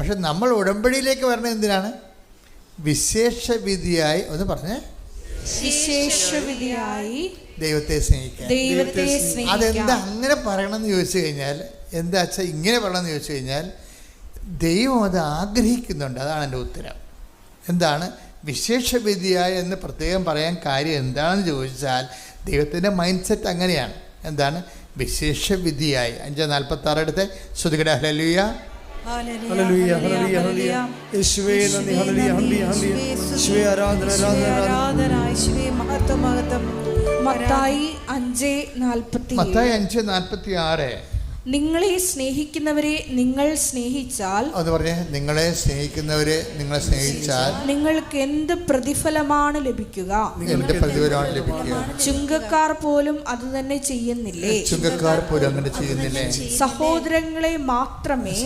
പക്ഷെ നമ്മൾ ഉടമ്പടിയിലേക്ക് വരണത് എന്തിനാണ്? വിശേഷവിധിയായി ഒന്ന് പറഞ്ഞേ, വിശേഷവിധിയായി ദൈവത്തെ സ്നേഹിക്കാൻ. അതെന്താ അങ്ങനെ പറയണമെന്ന് ചോദിച്ചു കഴിഞ്ഞാൽ, എന്താ വെച്ചാൽ ഇങ്ങനെ പറയണമെന്ന് ചോദിച്ചു കഴിഞ്ഞാൽ, ദൈവം അത് ആഗ്രഹിക്കുന്നുണ്ട്. അതാണ് എൻ്റെ ഉത്തരം. എന്താണ് വിശേഷവിധിയായി എന്ന് പ്രത്യേകം പറയാൻ കാര്യം എന്താണെന്ന് ചോദിച്ചാൽ, ദൈവത്തിൻ്റെ മൈൻഡ് സെറ്റ് അങ്ങനെയാണ്. എന്താണ് വിശേഷവിധിയായി? 5:46 എടുത്ത് ശ്രുതികട ഹല്ലേലൂയ. Hallelujah hallelujah hallelujah. യേശുവേ നന്ദി. Hallelujah hallelujah hallelujah. യേശുവേ ആരാധന ആരാധന. യേശുവേ മഹത്വം മഹത്വം. മത്തായി 5:46 നിങ്ങളെ സ്നേഹിക്കുന്നവരെ നിങ്ങൾ സ്നേഹിച്ചാൽ, അത് പറഞ്ഞേ, നിങ്ങളെ സ്നേഹിക്കുന്നവരെ നിങ്ങൾ സ്നേഹിച്ചാൽ നിങ്ങൾക്ക് എന്ത് പ്രതിഫലമാണ് ലഭിക്കുക? എന്ത് പ്രതിഫലമാണ് ലഭിക്കുക? ചുങ്കക്കാർ പോലും അത് തന്നെ ചെയ്യുന്നില്ലേ? ചുങ്കക്കാർ പോലും അങ്ങനെ ചെയ്യുന്നില്ലേ? സഹോദരങ്ങളെ മാത്രമേ